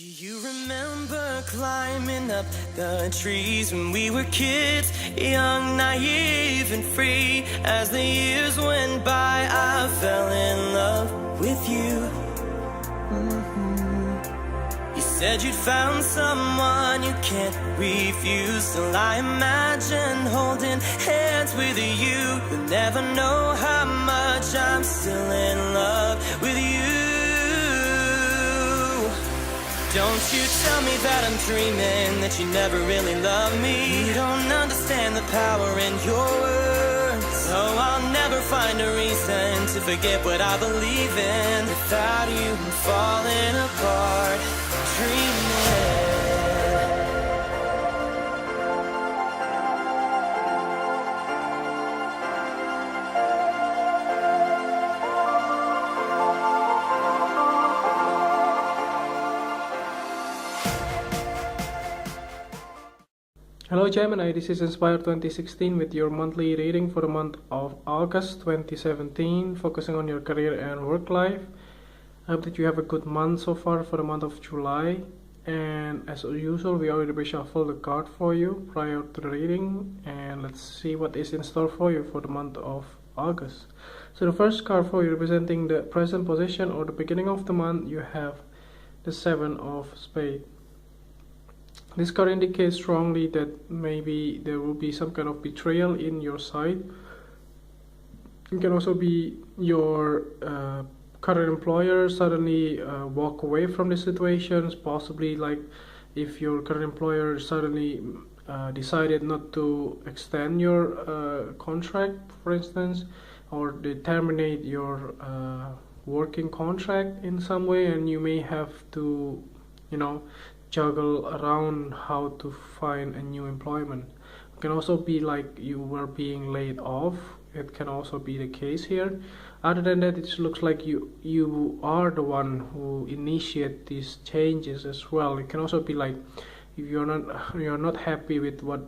Do you remember climbing up the trees when we were kids, young, naive, and free? As the years went by, I fell in love with you. You said you'd found someone you can't refuse. Still I imagine holding hands with you. You'll never know how much I'm still in love with you. Don't you tell me that I'm dreaming, that you never really love me. You don't understand the power in your words. Oh, I'll never find a reason to forget what I believe in. Without you, I'm falling apart, dreaming. Hello Gemini, this is Inspire 2016 with your monthly reading for the month of August 2017, focusing on your career and work life. I hope that you have a good month so far for the month of July. And as usual, we already reshuffled the card for you prior to the reading, and let's see what is in store for you for the month of August. So the first card for you, representing the present position or the beginning of the month, you have the Seven of Spades. This card indicates strongly that maybe there will be some kind of betrayal in your side. It can also be your current employer suddenly walk away from the situations, possibly like if your current employer suddenly decided not to extend your contract, for instance, or they terminate your working contract in some way, and you may have to, juggle around how to find a new employment. It can also be like you were being laid off. It can also be the case here. Other than that, it looks like you are the one who initiate these changes as well. It can also be like if you're not happy with what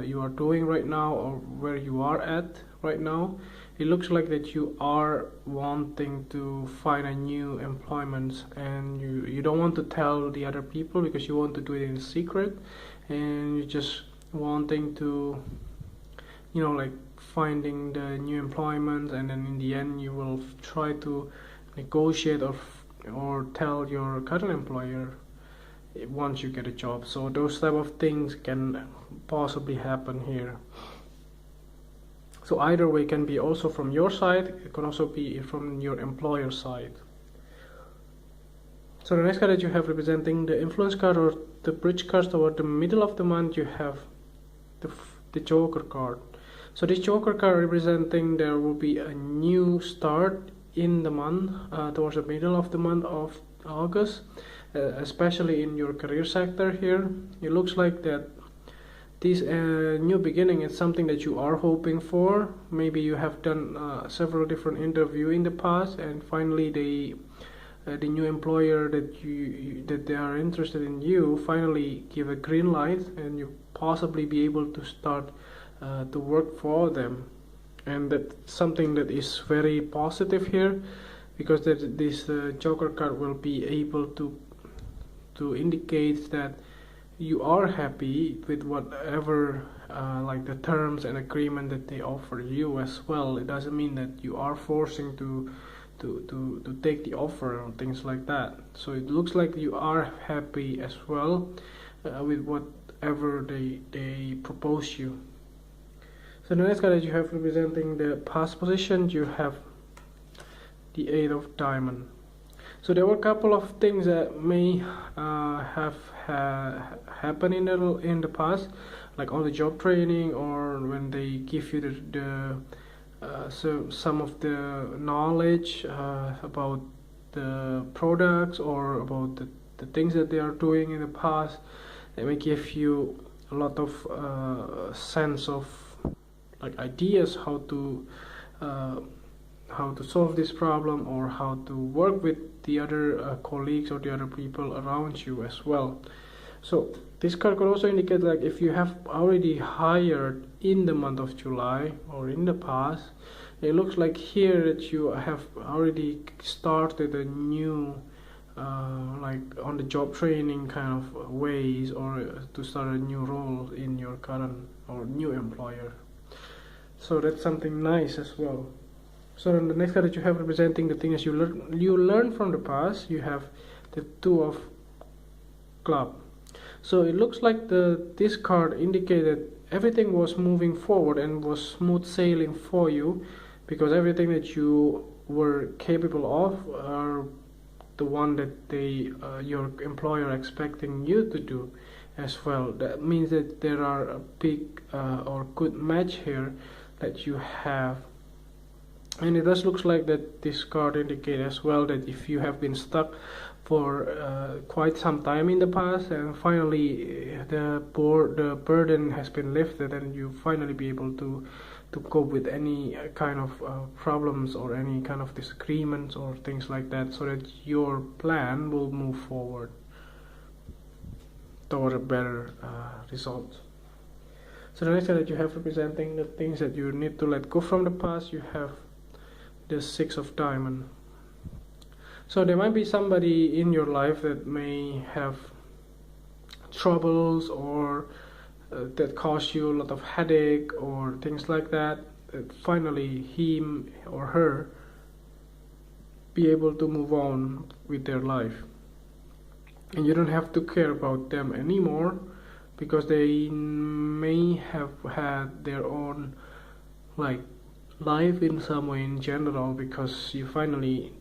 you are doing right now or where you are at right now. It looks like that you are wanting to find a new employment, and you don't want to tell the other people because you want to do it in secret, and you're just wanting to like finding the new employment, and then in the end you will try to negotiate or tell your current employer once you get a job. So those type of things can possibly happen here. So either way, can be also from your side, it can also be from your employer side. So the next card that you have, representing the influence card or the bridge card toward the middle of the month, you have the Joker card. So this Joker card representing there will be a new start in the month, towards the middle of the month of August, especially in your career sector here. It looks like that this new beginning is something that you are hoping for. Maybe you have done several different interviews in the past, and finally the new employer that they are interested in you finally give a green light, and you possibly be able to start to work for them. And that's something that is very positive here, because this Joker card will be able to indicate that you are happy with whatever like the terms and agreement that they offer you as well. It doesn't mean that you are forcing to take the offer or things like that. So it looks like you are happy as well with whatever they propose you. So the next card that you have, representing the past position, you have the Eight of Diamonds. So there were a couple of things that may have happened in the past, like on the job training, or when they give you so some of the knowledge about the products or about the things that they are doing in the past. They may give you a lot of sense of like ideas how to solve this problem, or how to work with the other colleagues or the other people around you as well. So this card could also indicate like if you have already hired in the month of July or in the past, it looks like here that you have already started a new like on the job training kind of ways, or to start a new role in your current or new employer. So that's something nice as well. So on the next card that you have representing the things you learn from the past, you have the Two of Club. So it looks like this card indicated everything was moving forward and was smooth sailing for you, because everything that you were capable of are the one that your employer expecting you to do as well. That means that there are a big or good match here that you have. And it does looks like that this card indicates as well that if you have been stuck for quite some time in the past, and finally the burden has been lifted, and you finally be able to cope with any kind of problems or any kind of disagreements or things like that, so that your plan will move forward toward a better result. So the next card that you have representing the things that you need to let go from the past, you have the Six of Diamonds. So there might be somebody in your life that may have troubles, or that cause you a lot of headache or things like that, that finally him or her be able to move on with their life, and you don't have to care about them anymore, because they may have had their own like life in some way in general, because you finally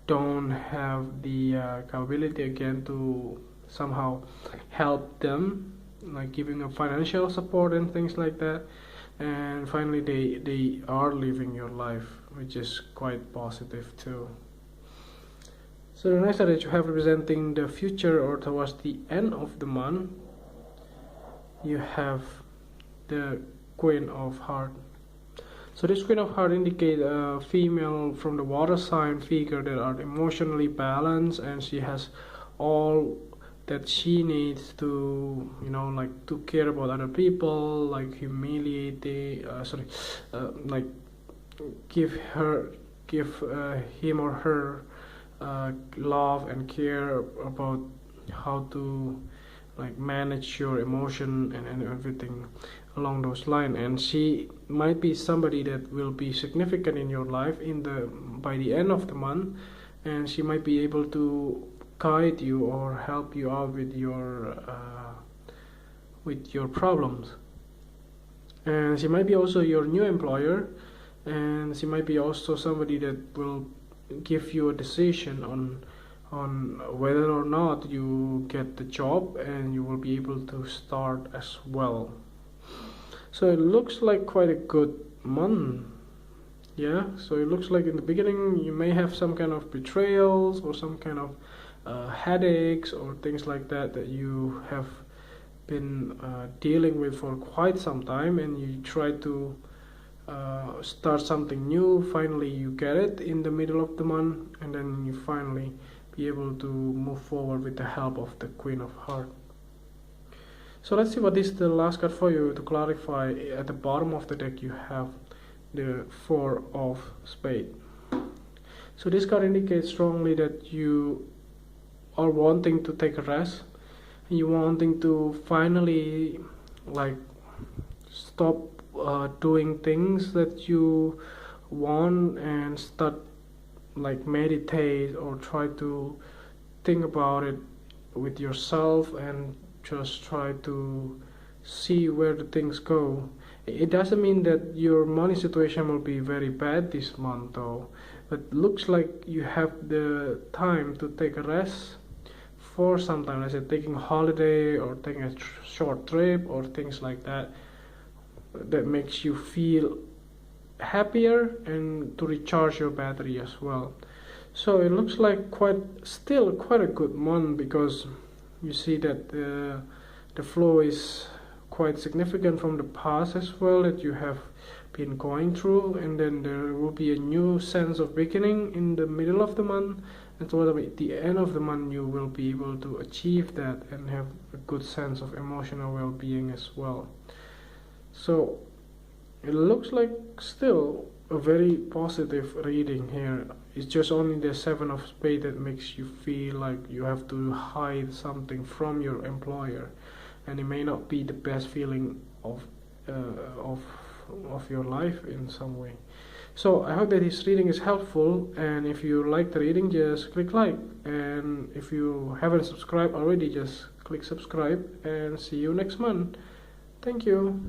don't have the capability again to somehow help them, like giving a financial support and things like that, and finally they are living your life, which is quite positive too. So the next card that you have representing the future or towards the end of the month, you have the Queen of Hearts. So this Queen of Hearts indicates a female from the water sign figure that are emotionally balanced, and she has all that she needs to, like to care about other people, like like give him or her love and care about how to like manage your emotion and everything along those lines. And she might be somebody that will be significant in your life by the end of the month, and she might be able to guide you or help you out with your problems. And she might be also your new employer, and she might be also somebody that will give you a decision on whether or not you get the job, and you will be able to start as well. So it looks like quite a good month. Yeah, so it looks like in the beginning you may have some kind of betrayals or some kind of headaches or things like that you have been dealing with for quite some time, and you try to start something new. Finally you get it in the middle of the month, and then you finally be able to move forward with the help of the Queen of Hearts. So let's see what is the last card for you to clarify. At the bottom of the deck you have the Four of Spades. So this card indicates strongly that you are wanting to take a rest, and you wanting to finally like stop doing things that you want and start like meditate or try to think about it with yourself, and just try to see where the things go. It doesn't mean that your money situation will be very bad this month though, but looks like you have the time to take a rest for some time. Let's say taking a holiday or taking a short trip or things like that, that makes you feel happier and to recharge your battery as well. So it looks like still quite a good month, because you see that the flow is quite significant from the past as well that you have been going through, and then there will be a new sense of beginning in the middle of the month, and so at the end of the month you will be able to achieve that and have a good sense of emotional well-being as well. So it looks like still a very positive reading here. It's just only the Seven of Spades that makes you feel like you have to hide something from your employer, and it may not be the best feeling of your life in some way. So I hope that this reading is helpful, and if you like the reading, just click like, and if you haven't subscribed already, just click subscribe, and see you next month. Thank you.